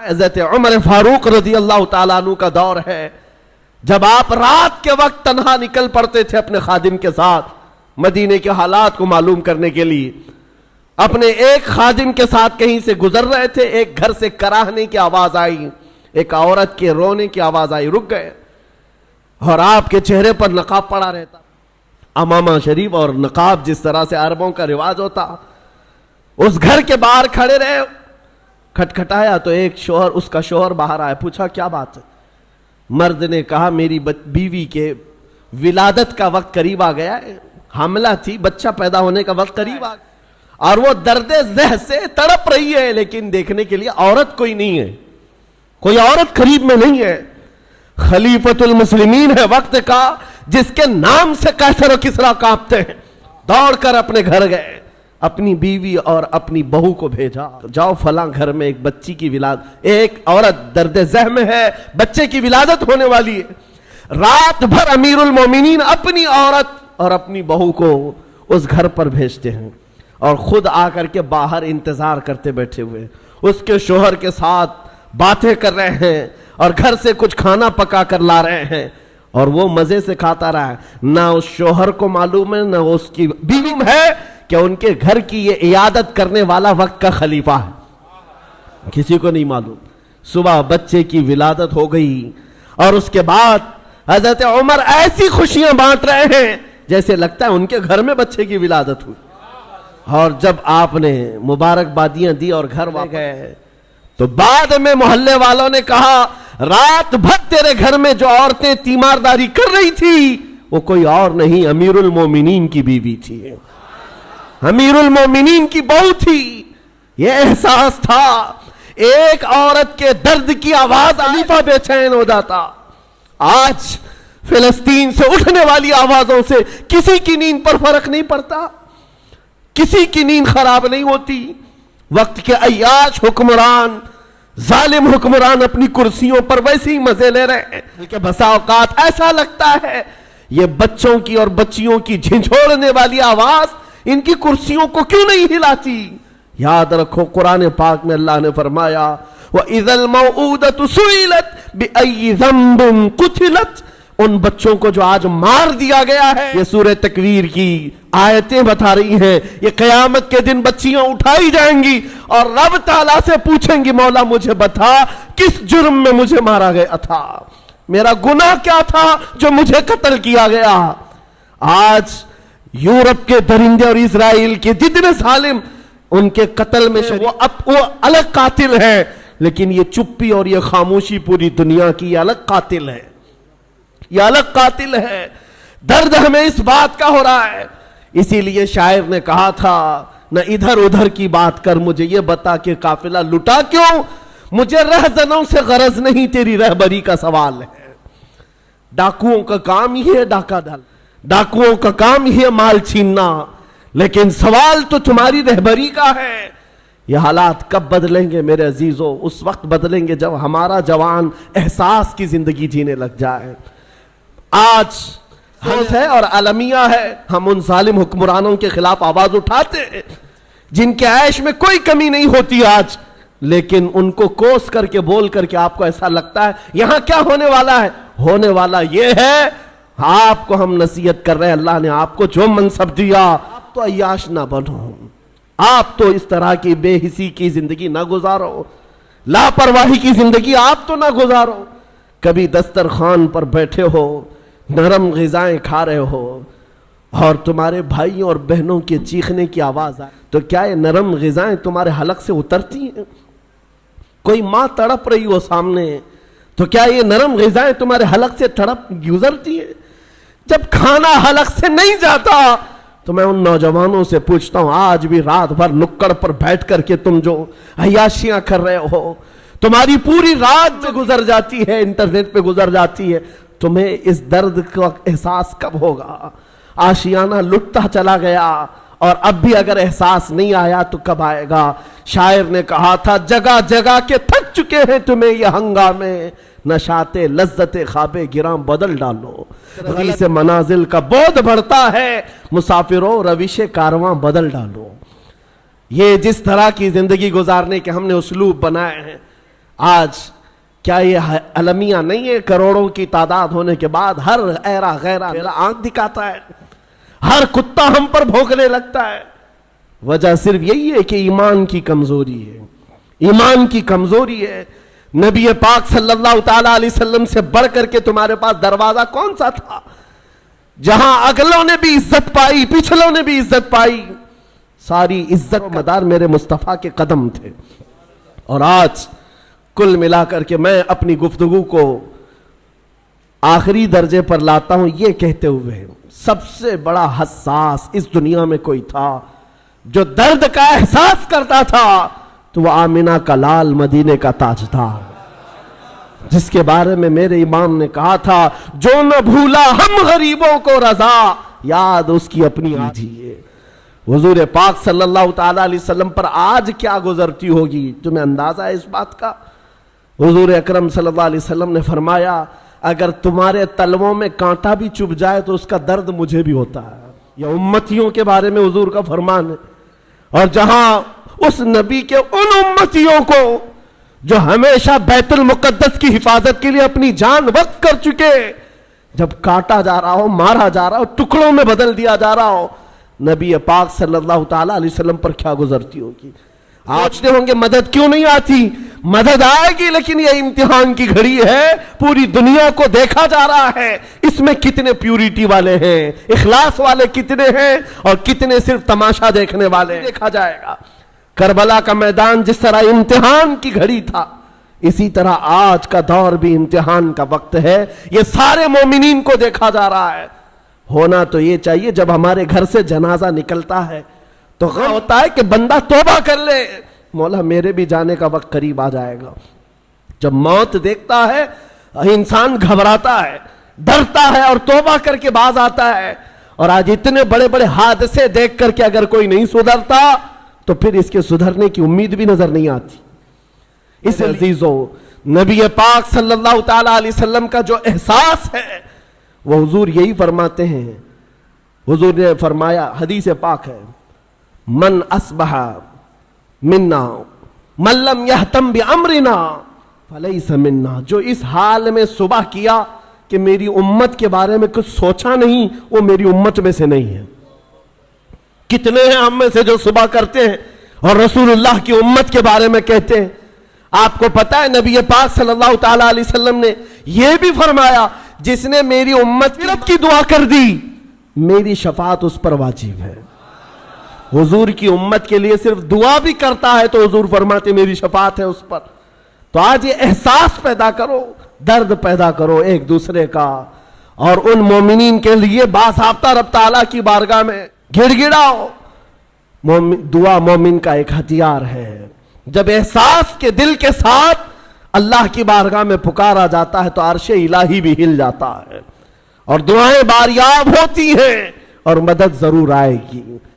حضرت عمر فاروق رضی اللہ تعالیٰ عنہ کا دور ہے جب آپ رات کے وقت تنہا نکل پڑتے تھے اپنے خادم کے ساتھ مدینے کے حالات کو معلوم کرنے کے لیے. اپنے ایک خادم کے ساتھ کہیں سے گزر رہے تھے, ایک گھر سے کراہنے کی آواز آئی, ایک عورت کے رونے کی آواز آئی, رک گئے اور آپ کے چہرے پر نقاب پڑا رہتا. امامہ شریف اور نقاب جس طرح سے عربوں کا رواج ہوتا, اس گھر کے باہر کھڑے رہے, کھٹکھٹایا تو ایک شوہر, اس کا شوہر باہر آیا, پوچھا کیا بات ہے؟ مرد نے کہا میری بیوی کے ولادت کا وقت قریب آ گیا ہے, حاملہ تھی, بچہ پیدا ہونے کا وقت قریب آ گیا اور وہ درد ذہ سے تڑپ رہی ہے, لیکن دیکھنے کے لیے عورت کوئی نہیں ہے, کوئی عورت قریب میں نہیں ہے. خلیفۃ المسلمین ہے وقت کا, جس کے نام سے قیصر و کسریٰ کانپتے ہیں, دوڑ کر اپنے گھر گئے, اپنی بیوی اور اپنی بہو کو بھیجا, جاؤ فلاں گھر میں ایک بچی کی ولادت, ایک عورت درد ذہ میں ہے, بچے کی ولادت ہونے والی ہے. رات بھر امیر المومنین اپنی عورت اور اپنی بہو کو اس گھر پر بھیجتے ہیں اور خود آ کر کے باہر انتظار کرتے بیٹھے ہوئے, اس کے شوہر کے ساتھ باتیں کر رہے ہیں اور گھر سے کچھ کھانا پکا کر لا رہے ہیں, اور وہ مزے سے کھاتا رہا ہے. نہ اس شوہر کو معلوم ہے, نہ اس کی بیوی ہے کہ ان کے گھر کی یہ عیادت کرنے والا وقت کا خلیفہ ہے, کسی کو نہیں معلوم. صبح بچے کی ولادت ہو گئی اور اس کے بعد حضرت عمر ایسی خوشیاں بانٹ رہے ہیں جیسے لگتا ہے ان کے گھر میں بچے کی ولادت ہوئی. اور جب آپ نے مبارکبادیاں دی اور گھر واپس گئے تو بعد میں محلے والوں نے کہا رات بھر تیرے گھر میں جو عورتیں تیمارداری کر رہی تھی وہ کوئی اور نہیں, امیر المومنین کی بیوی تھی, امیر المومنین کی بہو تھی. یہ احساس تھا, ایک عورت کے درد کی آواز خلیفہ بے چین ہو جاتا. آج فلسطین سے اٹھنے والی آوازوں سے کسی کی نیند پر فرق نہیں پڑتا, کسی کی نیند خراب نہیں ہوتی. وقت کے عیاش حکمران, ظالم حکمران اپنی کرسیوں پر ویسے ہی مزے لے رہے ہیں کہ بسا اوقات ایسا لگتا ہے یہ بچوں کی اور بچیوں کی جھنجھوڑنے والی آواز ان کی کرسیوں کو کیوں نہیں ہلاتی. یاد رکھو قرآن پاک میں اللہ نے فرمایا وَإِذَا الْمَوْءُودَةُ سُئِلَتْ بِأَيِّ ذَنبٍ قُتِلَتْ, ان بچوں کو جو آج مار دیا گیا ہے, یہ سورہ تکویر کی آیتیں بتا رہی ہیں, یہ قیامت کے دن بچیاں اٹھائی جائیں گی اور رب تعالیٰ سے پوچھیں گی مولا مجھے بتا کس جرم میں مجھے مارا گیا تھا, میرا گناہ کیا تھا جو مجھے قتل کیا گیا. آج یورپ کے درندے اور اسرائیل کے جتنے ظالم ان کے قتل میں وہ الگ قاتل ہے, لیکن یہ چپی اور یہ خاموشی پوری دنیا کی یہ الگ قاتل ہے, یہ الگ قاتل ہے. درد ہمیں اس بات کا ہو رہا ہے. اسی لیے شاعر نے کہا تھا نہ ادھر ادھر کی بات کر, مجھے یہ بتا کہ قافلہ لٹا کیوں, مجھے رہزنوں سے غرض نہیں, تیری رہبری کا سوال ہے. ڈاکوؤں کا کام ہی ہے ڈاکہ ڈال, ڈاکوؤں کا کام ہی ہے مال چھیننا, لیکن سوال تو تمہاری رہبری کا ہے. یہ حالات کب بدلیں گے میرے عزیزو؟ اس وقت بدلیں گے جب ہمارا جوان احساس کی زندگی جینے لگ جائے. آج حوث ہے اور عالمیہ ہے, ہم ان ظالم حکمرانوں کے خلاف آواز اٹھاتے ہیں جن کے عیش میں کوئی کمی نہیں ہوتی آج, لیکن ان کو کوس کر کے بول کر کے آپ کو ایسا لگتا ہے یہاں کیا ہونے والا ہے. ہونے والا یہ ہے, آپ کو ہم نصیحت کر رہے ہیں, اللہ نے آپ کو جو منصب دیا آپ تو عیاش نہ بنو, آپ تو اس طرح کی بے حسی کی زندگی نہ گزارو, لاپرواہی کی زندگی آپ تو نہ گزارو. کبھی دسترخوان پر بیٹھے ہو, نرم غذائیں کھا رہے ہو اور تمہارے بھائیوں اور بہنوں کے چیخنے کی آواز آئے تو کیا یہ نرم غذائیں تمہارے حلق سے اترتی ہیں؟ کوئی ماں تڑپ رہی ہو سامنے تو کیا یہ نرم غذائیں تمہارے حلق سے تڑپ گزرتی ہیں؟ جب کھانا حلق سے نہیں جاتا تو میں ان نوجوانوں سے پوچھتا ہوں آج بھی رات بھر نکڑ پر بیٹھ کر کے تم جو عیاشیاں کر رہے ہو, تمہاری پوری رات جو گزر جاتی ہے انٹرنیٹ پہ گزر جاتی ہے, تمہیں اس درد کا احساس کب ہوگا؟ آشیانہ لٹتا چلا گیا اور اب بھی اگر احساس نہیں آیا تو کب آئے گا؟ شاعر نے کہا تھا جگہ جگہ کے تھک چکے ہیں تمہیں یہ ہنگامے, نشاط لذت خواب گراں بدل ڈالو. روش منازل کا بودھ بڑھتا ہے, مسافروں روش کارواں بدل ڈالو. یہ جس طرح کی زندگی گزارنے کے ہم نے اسلوب بنائے ہیں, آج کیا یہ المیہ نہیں ہے؟ کروڑوں کی تعداد ہونے کے بعد ہر ایرا غیرہ میرا آنکھ دکھاتا ہے، ہر کتا ہم پر بھونکنے لگتا ہے۔ وجہ صرف یہی ہے کہ ایمان کی کمزوری ہے، ایمان کی کمزوری ہے۔ نبی پاک صلی اللہ تعالیٰ علیہ وسلم سے بڑھ کر کے تمہارے پاس دروازہ کون سا تھا جہاں اگلوں نے بھی عزت پائی، پچھلوں نے بھی عزت پائی؟ ساری عزت مدار میرے مصطفیٰ کے قدم تھے۔ اور آج کل ملا کر کے میں اپنی گفتگو کو آخری درجے پر لاتا ہوں یہ کہتے ہوئے، سب سے بڑا حساس اس دنیا میں کوئی تھا جو درد کا احساس کرتا تھا تو وہ آمنہ کا لال، مدینے کا تاجدار، جس کے بارے میں میرے امام نے کہا تھا جو نہ بھولا ہم غریبوں کو رضا، یاد اس کی اپنی آجیے۔ حضور پاک صلی اللہ تعالیٰ علیہ وسلم پر آج کیا گزرتی ہوگی، تمہیں اندازہ ہے اس بات کا؟ حضور اکرم صلی اللہ علیہ وسلم نے فرمایا اگر تمہارے تلووں میں کانٹا بھی چبھ جائے تو اس کا درد مجھے بھی ہوتا ہے۔ یہ امتیوں کے بارے میں حضور کا فرمان ہے۔ اور جہاں اس نبی کے ان امتیوں کو جو ہمیشہ بیت المقدس کی حفاظت کے لیے اپنی جان وقف کر چکے، جب کاٹا جا رہا ہو، مارا جا رہا ہو، ٹکڑوں میں بدل دیا جا رہا ہو، نبی پاک صلی اللہ تعالیٰ علیہ وسلم پر کیا گزرتی ہوگی؟ سوچتے ہوں گے مدد کیوں نہیں آتی؟ مدد آئے گی، لیکن یہ امتحان کی گھڑی ہے، پوری دنیا کو دیکھا جا رہا ہے اس میں کتنے پیوریٹی والے ہیں، اخلاص والے کتنے ہیں اور کتنے صرف تماشا دیکھنے والے ہیں، دیکھا جائے گا۔ کربلا کا میدان جس طرح امتحان کی گھڑی تھا، اسی طرح آج کا دور بھی امتحان کا وقت ہے۔ یہ سارے مومنین کو دیکھا جا رہا ہے۔ ہونا تو یہ چاہیے جب ہمارے گھر سے جنازہ نکلتا ہے تو غم ہوتا ہے کہ بندہ توبہ کر لے، مولا میرے بھی جانے کا وقت قریب آ جائے گا۔ جب موت دیکھتا ہے انسان گھبراتا ہے، ڈرتا ہے اور توبہ کر کے باز آتا ہے۔ اور آج اتنے بڑے بڑے حادثے دیکھ کر کے اگر کوئی نہیں سدھرتا تو پھر اس کے سدھرنے کی امید بھی نظر نہیں آتی۔ اس عزیزو، نبی پاک صلی اللہ تعالیٰ علیہ وسلم کا جو احساس ہے وہ حضور یہی فرماتے ہیں۔ حضور نے فرمایا، حدیث پاک ہے، من اصبح منا من لم یہتم بامرنا فلیس منا، جو اس حال میں صبح کیا کہ میری امت کے بارے میں کچھ سوچا نہیں، وہ میری امت میں سے نہیں ہے۔ کتنے ہیں ہم میں سے جو صبح کرتے ہیں اور رسول اللہ کی امت کے بارے میں کہتے ہیں؟ آپ کو پتا ہے نبی پاک صلی اللہ تعالیٰ علیہ وسلم نے یہ بھی فرمایا جس نے میری امت کی دعا کر دی میری شفاعت اس پر واجب ہے۔ حضور کی امت کے لیے صرف دعا بھی کرتا ہے تو حضور فرماتے میری شفاعت ہے اس پر۔ تو آج یہ احساس پیدا کرو، درد پیدا کرو ایک دوسرے کا، اور ان مومنین کے لیے باضابطہ رب تعالیٰ کی بارگاہ میں گڑ گڑاؤ۔ دعا مومن کا ایک ہتھیار ہے۔ جب احساس کے دل کے ساتھ اللہ کی بارگاہ میں پکارا جاتا ہے تو عرش الہی بھی ہل جاتا ہے اور دعائیں باریاب ہوتی ہیں اور مدد ضرور آئے گی۔